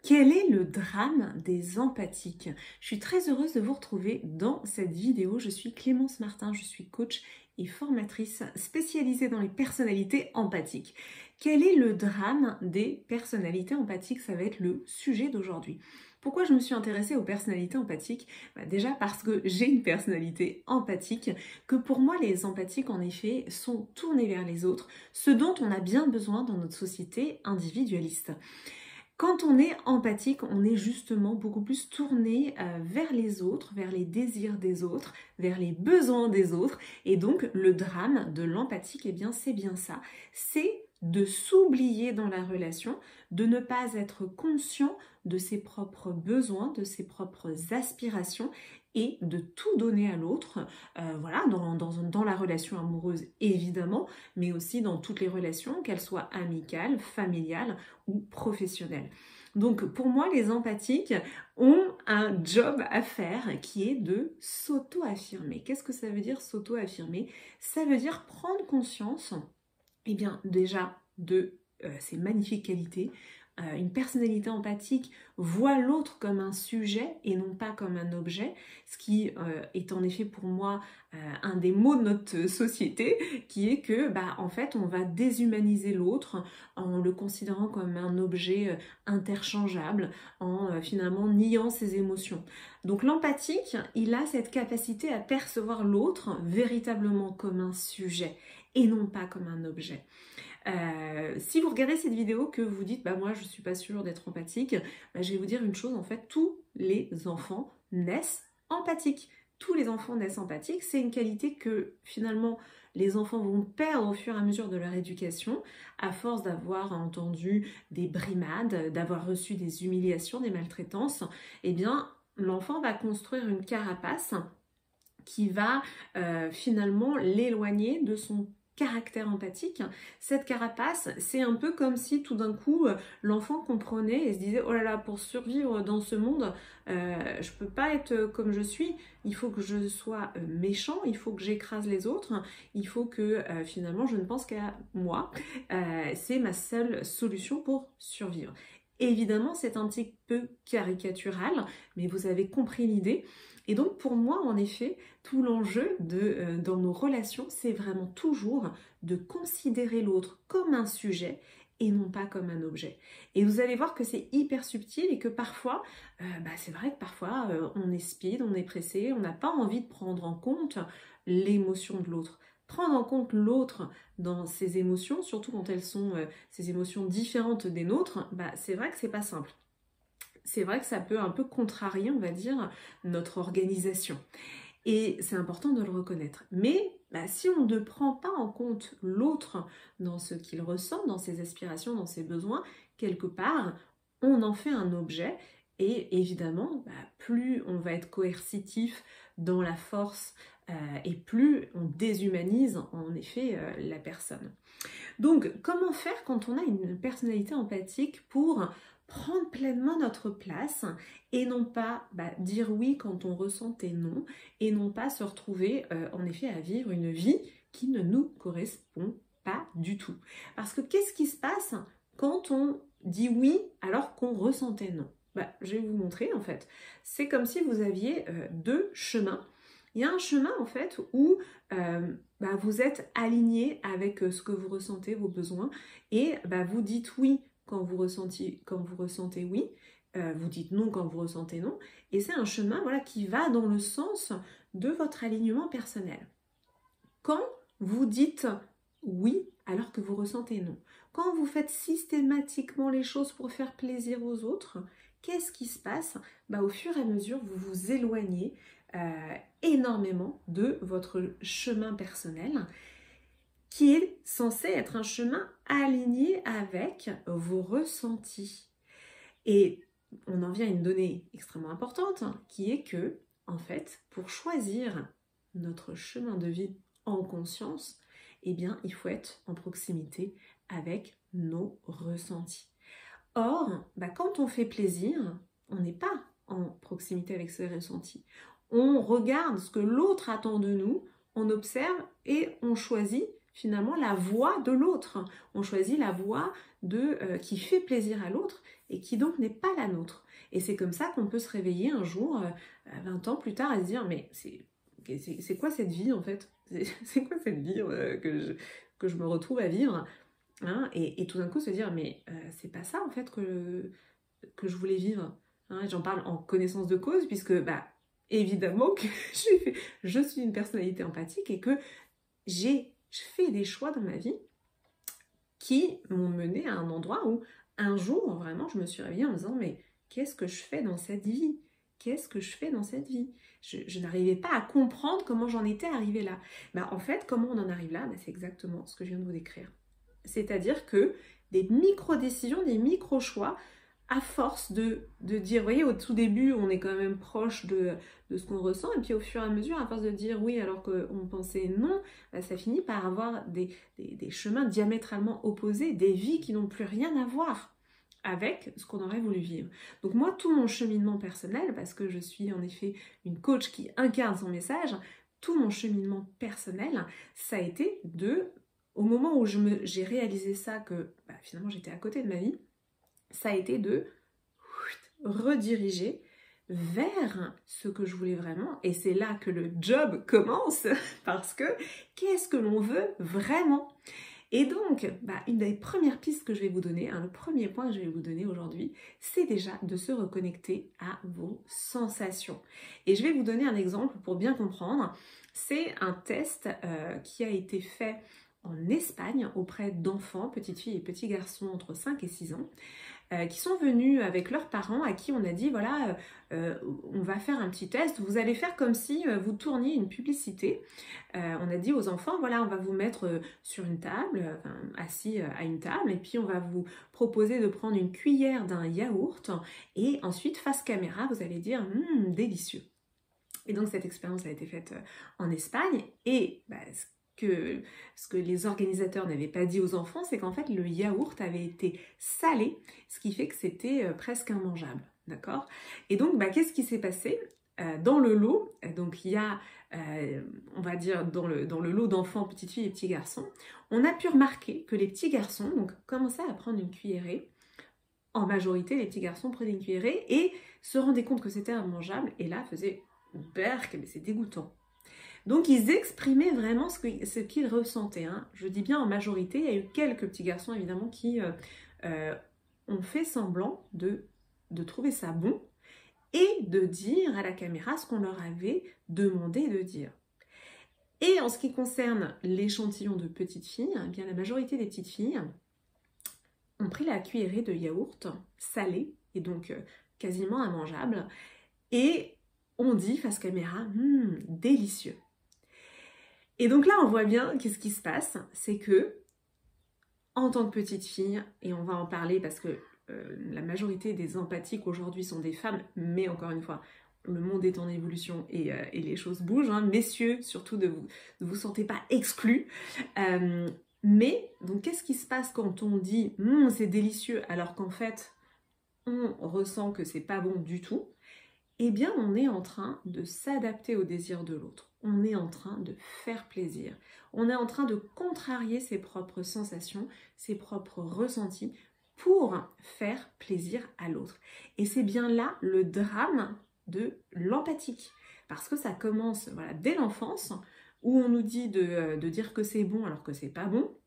Quel est le drame des empathiques? Je suis très heureuse de vous retrouver dans cette vidéo. Je suis Clémence Martin, je suis coach et formatrice spécialisée dans les personnalités empathiques. Quel est le drame des personnalités empathiques? Ça va être le sujet d'aujourd'hui. Pourquoi je me suis intéressée aux personnalités empathiques? Déjà parce que j'ai une personnalité empathique, que pour moi les empathiques en effet sont tournés vers les autres, ce dont on a bien besoin dans notre société individualiste. Quand on est empathique, on est justement beaucoup plus tourné vers les autres, vers les désirs des autres, vers les besoins des autres. Et donc, le drame de l'empathique, eh bien, c'est bien ça. C'est de s'oublier dans la relation, de ne pas être conscient de ses propres besoins, de ses propres aspirations et de tout donner à l'autre, voilà, dans la relation amoureuse évidemment, mais aussi dans toutes les relations, qu'elles soient amicales, familiales ou professionnelles. Donc pour moi, les empathiques ont un job à faire qui est de s'auto-affirmer. Qu'est-ce que ça veut dire s'auto-affirmer? Ça veut dire prendre conscience, eh bien déjà de ses magnifiques qualités. Une personnalité empathique voit l'autre comme un sujet et non pas comme un objet, ce qui est en effet pour moi un des maux de notre société, qui est que en fait on va déshumaniser l'autre en le considérant comme un objet interchangeable, en finalement niant ses émotions. Donc l'empathique, il a cette capacité à percevoir l'autre véritablement comme un sujet et non pas comme un objet. Si vous regardez cette vidéo que vous dites moi je suis pas sûre d'être empathique, je vais vous dire une chose, en fait tous les enfants naissent empathiques. Tous les enfants naissent empathiques, c'est une qualité que finalement les enfants vont perdre au fur et à mesure de leur éducation, à force d'avoir entendu des brimades, d'avoir reçu des humiliations, des maltraitances. Eh bien l'enfant va construire une carapace qui va finalement l'éloigner de son caractère empathique. Cette carapace, c'est un peu comme si tout d'un coup l'enfant comprenait et se disait oh là là, pour survivre dans ce monde, je peux pas être comme je suis, il faut que je sois méchant, il faut que j'écrase les autres, il faut que finalement je ne pense qu'à moi, c'est ma seule solution pour survivre. Évidemment, c'est un petit peu caricatural, mais vous avez compris l'idée. Et donc pour moi, en effet, tout l'enjeu dans nos relations, c'est vraiment toujours de considérer l'autre comme un sujet et non pas comme un objet. Et vous allez voir que c'est hyper subtil et que parfois, c'est vrai que parfois on est speed, on est pressé, on n'a pas envie de prendre en compte l'émotion de l'autre. Prendre en compte l'autre dans ses émotions, surtout quand elles sont ces émotions différentes des nôtres, c'est vrai que c'est pas simple. C'est vrai que ça peut un peu contrarier, on va dire, notre organisation. Et c'est important de le reconnaître. Mais si on ne prend pas en compte l'autre dans ce qu'il ressent, dans ses aspirations, dans ses besoins, quelque part, on en fait un objet. Et évidemment, plus on va être coercitif dans la force et plus on déshumanise en effet la personne. Donc, comment faire quand on a une personnalité empathique pour prendre pleinement notre place et non pas dire oui quand on ressentait non et non pas se retrouver en effet à vivre une vie qui ne nous correspond pas du tout. Parce que qu'est-ce qui se passe quand on dit oui alors qu'on ressentait non? Je vais vous montrer en fait. C'est comme si vous aviez deux chemins. Il y a un chemin en fait où vous êtes aligné avec ce que vous ressentez, vos besoins, et vous dites oui quand vous ressentez oui, vous dites non quand vous ressentez non, et c'est un chemin qui va dans le sens de votre alignement personnel. Quand vous dites oui alors que vous ressentez non, quand vous faites systématiquement les choses pour faire plaisir aux autres, qu'est-ce qui se passe? Au fur et à mesure, vous vous éloignez énormément de votre chemin personnel qui est censé être un chemin aligné avec vos ressentis. Et on en vient à une donnée extrêmement importante qui est que, en fait, pour choisir notre chemin de vie en conscience, eh bien, il faut être en proximité avec nos ressentis. Or, quand on fait plaisir, on n'est pas en proximité avec ses ressentis. On regarde ce que l'autre attend de nous, on observe et on choisit finalement la voie de l'autre. On choisit la voie qui fait plaisir à l'autre et qui donc n'est pas la nôtre. Et c'est comme ça qu'on peut se réveiller un jour, 20 ans plus tard, et se dire mais c'est quoi cette vie en fait? C'est quoi cette vie que je me retrouve à vivre, hein, et tout d'un coup se dire mais c'est pas ça en fait que je voulais vivre, hein. J'en parle en connaissance de cause puisque bah évidemment que je suis une personnalité empathique et que j'ai fait des choix dans ma vie qui m'ont mené à un endroit où un jour vraiment je me suis réveillée en me disant mais qu'est-ce que je fais dans cette vie? Qu'est-ce que je fais dans cette vie? Je n'arrivais pas à comprendre comment j'en étais arrivée là. Bah, en fait, comment on en arrive là? Bah, c'est exactement ce que je viens de vous décrire. C'est-à-dire que des micro-décisions, des micro-choix, à force de dire, vous voyez, au tout début, on est quand même proche de ce qu'on ressent, et puis au fur et à mesure, à force de dire oui alors qu'on pensait non, bah, ça finit par avoir des chemins diamétralement opposés, des vies qui n'ont plus rien à voir avec ce qu'on aurait voulu vivre. Donc moi, tout mon cheminement personnel, parce que je suis en effet une coach qui incarne son message, tout mon cheminement personnel, ça a été au moment où j'ai réalisé ça, que bah, finalement j'étais à côté de ma vie, ça a été de rediriger vers ce que je voulais vraiment. Et c'est là que le job commence, parce que qu'est-ce que l'on veut vraiment? Et donc, bah, une des premières pistes que je vais vous donner, le premier point que je vais vous donner aujourd'hui, c'est déjà de se reconnecter à vos sensations. Et je vais vous donner un exemple pour bien comprendre. C'est un test qui a été fait en Espagne auprès d'enfants, petites filles et petits garçons entre 5 et 6 ans, qui sont venus avec leurs parents, à qui on a dit voilà, on va faire un petit test, vous allez faire comme si vous tourniez une publicité. On a dit aux enfants voilà, on va vous mettre sur une table, assis à une table, et puis on va vous proposer de prendre une cuillère d'un yaourt, et ensuite face caméra vous allez dire délicieux. Et donc cette expérience a été faite en Espagne, et bah, ce que les organisateurs n'avaient pas dit aux enfants, c'est qu'en fait le yaourt avait été salé, ce qui fait que c'était presque immangeable, d'accord? Et donc bah, qu'est-ce qui s'est passé? Dans le lot, donc il y a, on va dire dans le lot d'enfants, petites filles et petits garçons, on a pu remarquer que les petits garçons donc, commençaient à prendre une cuillerée. En majorité, les petits garçons prenaient une cuillerée et se rendaient compte que c'était immangeable, et là faisaient berk, mais c'est dégoûtant. Donc ils exprimaient vraiment ce qu'ils ressentaient, hein. Je dis bien en majorité, il y a eu quelques petits garçons évidemment qui ont fait semblant de trouver ça bon et de dire à la caméra ce qu'on leur avait demandé de dire. Et en ce qui concerne l'échantillon de petites filles, eh bien la majorité des petites filles ont pris la cuillerée de yaourt salé et donc quasiment immangeable, et on dit face caméra délicieux. Et donc là, on voit bien qu'est-ce qui se passe, c'est que, en tant que petite fille, et on va en parler parce que la majorité des empathiques aujourd'hui sont des femmes, mais encore une fois, le monde est en évolution et les choses bougent, hein. Messieurs, surtout ne vous sentez pas exclus. Mais, donc qu'est-ce qui se passe quand on dit « c'est délicieux » alors qu'en fait, on ressent que c'est pas bon du tout? Eh bien, on est en train de s'adapter au désir de l'autre. On est en train de faire plaisir. On est en train de contrarier ses propres sensations, ses propres ressentis pour faire plaisir à l'autre. Et c'est bien là le drame de l'empathique. Parce que ça commence voilà, dès l'enfance, où on nous dit de dire que c'est bon alors que c'est pas bon.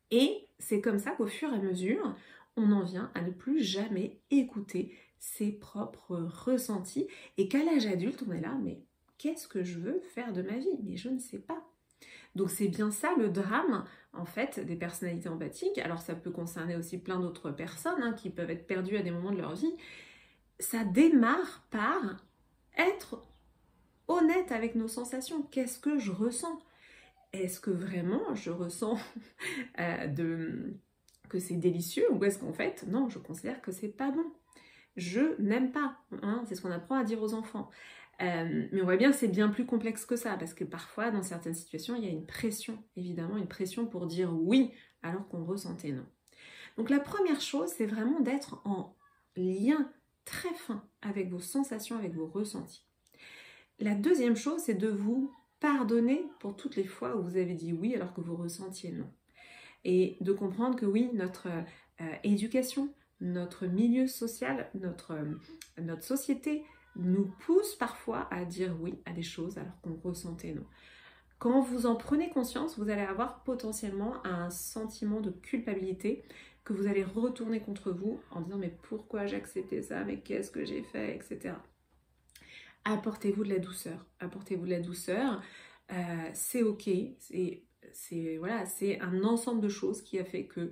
Et c'est comme ça qu'au fur et à mesure, on en vient à ne plus jamais écouter ses propres ressentis, et qu'à l'âge adulte, on est là, mais qu'est-ce que je veux faire de ma vie? Mais je ne sais pas. Donc c'est bien ça le drame, en fait, des personnalités empathiques. Alors ça peut concerner aussi plein d'autres personnes hein, qui peuvent être perdues à des moments de leur vie. Ça démarre par être honnête avec nos sensations. Qu'est-ce que je ressens? Est-ce que vraiment je ressens que c'est délicieux, ou est-ce qu'en fait, non, je considère que c'est pas bon? Je n'aime pas, hein, c'est ce qu'on apprend à dire aux enfants. Mais on voit bien que c'est bien plus complexe que ça, parce que parfois, dans certaines situations, il y a une pression, évidemment, une pression pour dire oui, alors qu'on ressentait non. Donc la première chose, c'est vraiment d'être en lien très fin avec vos sensations, avec vos ressentis. La deuxième chose, c'est de vous pardonner pour toutes les fois où vous avez dit oui alors que vous ressentiez non. Et de comprendre que oui, notre éducation, notre milieu social, notre société nous pousse parfois à dire oui à des choses alors qu'on ressentait non. Quand vous en prenez conscience, vous allez avoir potentiellement un sentiment de culpabilité que vous allez retourner contre vous en disant mais pourquoi j'ai accepté ça, mais qu'est-ce que j'ai fait, etc. Apportez-vous de la douceur, apportez-vous de la douceur, c'est ok, c'est un ensemble de choses qui a fait que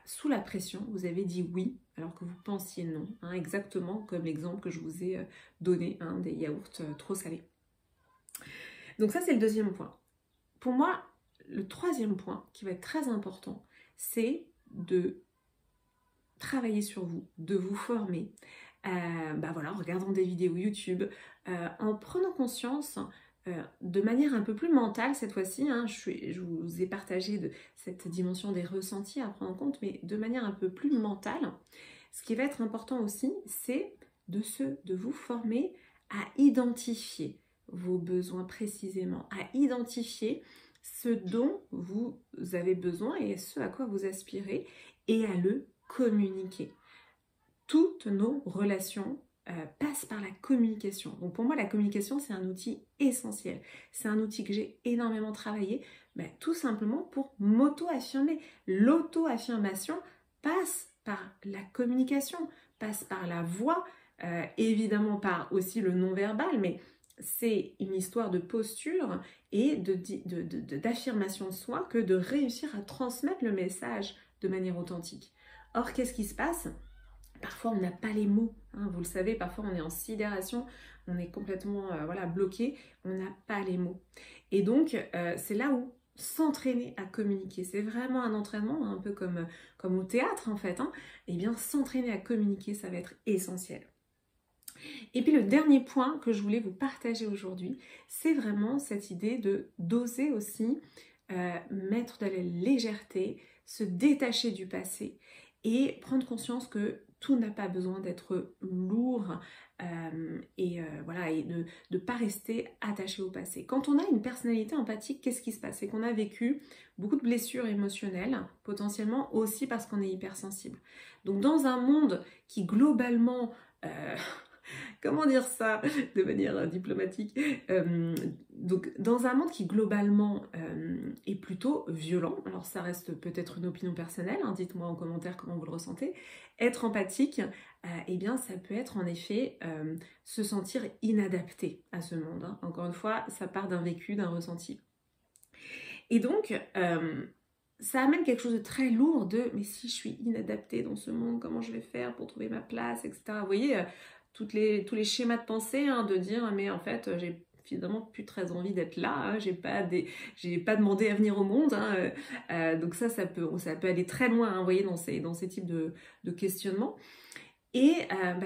sous la pression, vous avez dit oui alors que vous pensiez non, hein, exactement comme l'exemple que je vous ai donné, hein, des yaourts trop salés. Donc ça c'est le deuxième point. Pour moi, le troisième point qui va être très important, c'est de travailler sur vous, de vous former, en regardant des vidéos YouTube, en prenant conscience de manière un peu plus mentale cette fois-ci, hein, je vous ai partagé cette dimension des ressentis à prendre en compte, mais de manière un peu plus mentale. Ce qui va être important aussi, c'est de vous former à identifier vos besoins précisément, à identifier ce dont vous avez besoin et ce à quoi vous aspirez et à le communiquer. Toutes nos relations passent par la communication. Donc pour moi, la communication, c'est un outil essentiel. C'est un outil que j'ai énormément travaillé, tout simplement pour m'auto-affirmer. L'auto-affirmation passe par la communication, passe par la voix, évidemment par aussi le non-verbal, mais c'est une histoire de posture et d'affirmation de soi que de réussir à transmettre le message de manière authentique. Or, qu'est-ce qui se passe ? Parfois, on n'a pas les mots, hein, vous le savez, parfois on est en sidération, on est complètement bloqué, on n'a pas les mots. Et donc, c'est là où s'entraîner à communiquer, c'est vraiment un entraînement, un peu comme au théâtre en fait, hein, et bien s'entraîner à communiquer, ça va être essentiel. Et puis le dernier point que je voulais vous partager aujourd'hui, c'est vraiment cette idée d'oser aussi mettre de la légèreté, se détacher du passé et prendre conscience que tout n'a pas besoin d'être lourd et de ne pas rester attaché au passé. Quand on a une personnalité empathique, qu'est-ce qui se passe? C'est qu'on a vécu beaucoup de blessures émotionnelles, potentiellement aussi parce qu'on est hypersensible. Donc dans un monde qui globalement... comment dire ça de manière diplomatique, donc dans un monde qui globalement est plutôt violent, alors ça reste peut-être une opinion personnelle, hein, dites-moi en commentaire comment vous le ressentez, être empathique, eh bien ça peut être en effet se sentir inadapté à ce monde, hein. Encore une fois, ça part d'un vécu, d'un ressenti. Et donc, ça amène quelque chose de très lourd mais si je suis inadaptée dans ce monde, comment je vais faire pour trouver ma place, etc. Vous voyez, tous les schémas de pensée, hein, de dire mais en fait j'ai finalement plus très envie d'être là, hein, j'ai pas demandé à venir au monde, hein, donc ça peut aller très loin, hein, vous voyez, dans ces types de questionnements. Et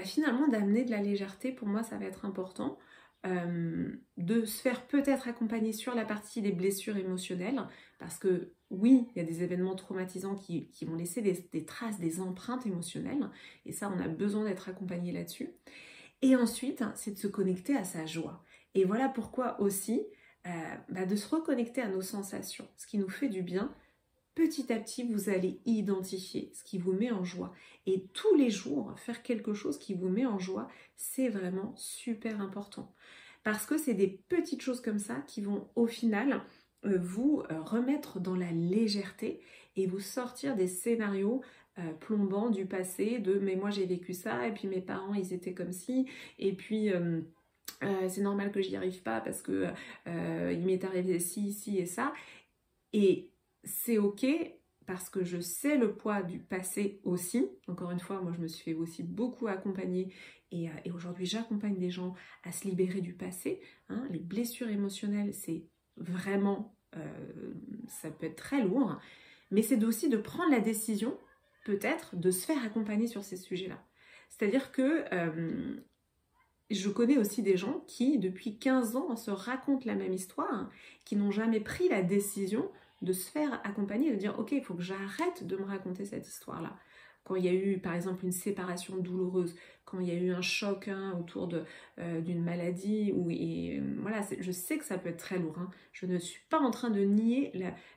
finalement d'amener de la légèreté, pour moi ça va être important, de se faire peut-être accompagner sur la partie des blessures émotionnelles, parce que oui, il y a des événements traumatisants qui vont laisser des traces, des empreintes émotionnelles, et ça, on a besoin d'être accompagné là-dessus. Et ensuite, c'est de se connecter à sa joie. Et voilà pourquoi aussi, de se reconnecter à nos sensations, ce qui nous fait du bien. Petit à petit, vous allez identifier ce qui vous met en joie. Et tous les jours, faire quelque chose qui vous met en joie, c'est vraiment super important. Parce que c'est des petites choses comme ça qui vont au final vous remettre dans la légèreté et vous sortir des scénarios plombants du passé de « mais moi j'ai vécu ça et puis mes parents ils étaient comme ci et puis... c'est normal que j'y arrive pas parce que il m'est arrivé ci et ça ». Et c'est ok parce que je sais le poids du passé aussi. Encore une fois, moi je me suis fait aussi beaucoup accompagner et aujourd'hui j'accompagne des gens à se libérer du passé, hein. Les blessures émotionnelles, c'est vraiment, ça peut être très lourd, mais c'est aussi de prendre la décision peut-être de se faire accompagner sur ces sujets-là. C'est-à-dire que je connais aussi des gens qui, depuis 15 ans, se racontent la même histoire, hein, qui n'ont jamais pris la décision de se faire accompagner, de dire « Ok, il faut que j'arrête de me raconter cette histoire-là. quand il y a eu par exemple une séparation douloureuse, quand il y a eu un choc hein, autour d'une maladie, voilà, je sais que ça peut être très lourd. Hein. Je ne suis pas en train de nier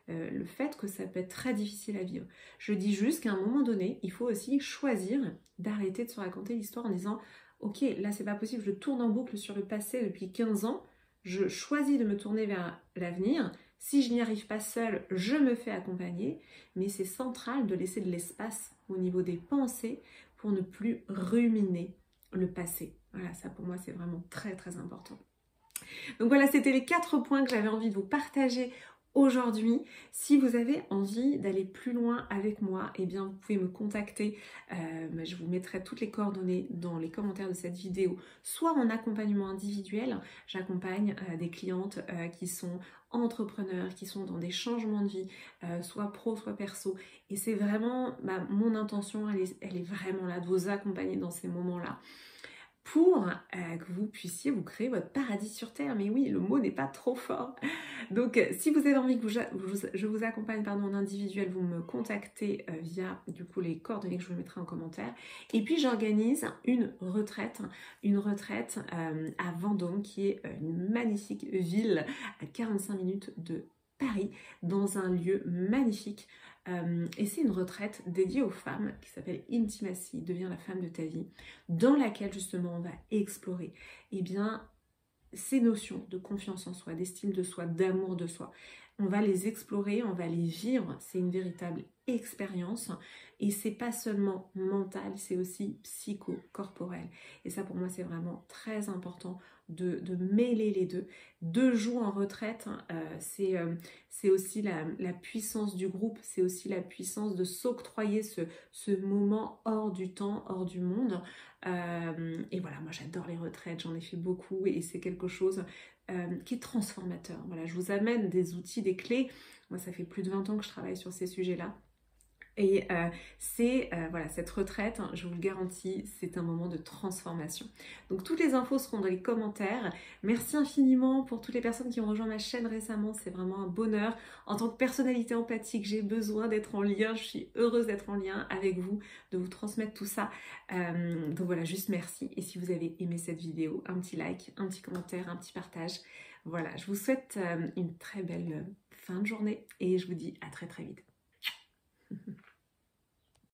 le fait que ça peut être très difficile à vivre. Je dis juste qu'à un moment donné, il faut aussi choisir d'arrêter de se raconter l'histoire en disant « Ok, là c'est pas possible, je tourne en boucle sur le passé depuis 15 ans, je choisis de me tourner vers l'avenir. Si je n'y arrive pas seule, je me fais accompagner. » Mais c'est central de laisser de l'espace au niveau des pensées pour ne plus ruminer le passé. Voilà, ça pour moi c'est vraiment très très important. Donc voilà, c'était les 4 points que j'avais envie de vous partager aujourd'hui. Si vous avez envie d'aller plus loin avec moi, eh bien vous pouvez me contacter. Je vous mettrai toutes les coordonnées dans les commentaires de cette vidéo, soit en accompagnement individuel. J'accompagne des clientes qui sont entrepreneurs, qui sont dans des changements de vie, soit pro, soit perso. Et c'est vraiment mon intention, elle est vraiment là, de vous accompagner dans ces moments-là, pour que vous puissiez vous créer votre paradis sur Terre. Mais oui, le mot n'est pas trop fort. Donc, si vous avez envie que je vous accompagne en individuel, vous me contactez via du coup les coordonnées que je vous mettrai en commentaire. Et puis, j'organise une retraite à Vendôme, qui est une magnifique ville à 45 minutes de Paris, dans un lieu magnifique. Et c'est une retraite dédiée aux femmes qui s'appelle Intimacy, deviens la femme de ta vie, dans laquelle justement on va explorer ces notions de confiance en soi, d'estime de soi, d'amour de soi. On va les explorer, on va les vivre, c'est une véritable expérience et c'est pas seulement mental, c'est aussi psycho-corporel. Et ça pour moi c'est vraiment très important de mêler les deux. 2 jours en retraite, c'est aussi la puissance du groupe, c'est aussi la puissance de s'octroyer ce moment hors du temps, hors du monde. Et voilà, moi j'adore les retraites, j'en ai fait beaucoup et c'est quelque chose qui est transformateur. Voilà, je vous amène des outils, des clés. Moi ça fait plus de 20 ans que je travaille sur ces sujets-là. Et voilà, cette retraite, hein, je vous le garantis, c'est un moment de transformation. Donc toutes les infos seront dans les commentaires. Merci infiniment pour toutes les personnes qui ont rejoint ma chaîne récemment, c'est vraiment un bonheur. En tant que personnalité empathique, j'ai besoin d'être en lien, je suis heureuse d'être en lien avec vous, de vous transmettre tout ça. Donc voilà, juste merci. Et si vous avez aimé cette vidéo, un petit like, un petit commentaire, un petit partage. Voilà, je vous souhaite une très belle fin de journée et je vous dis à très très vite.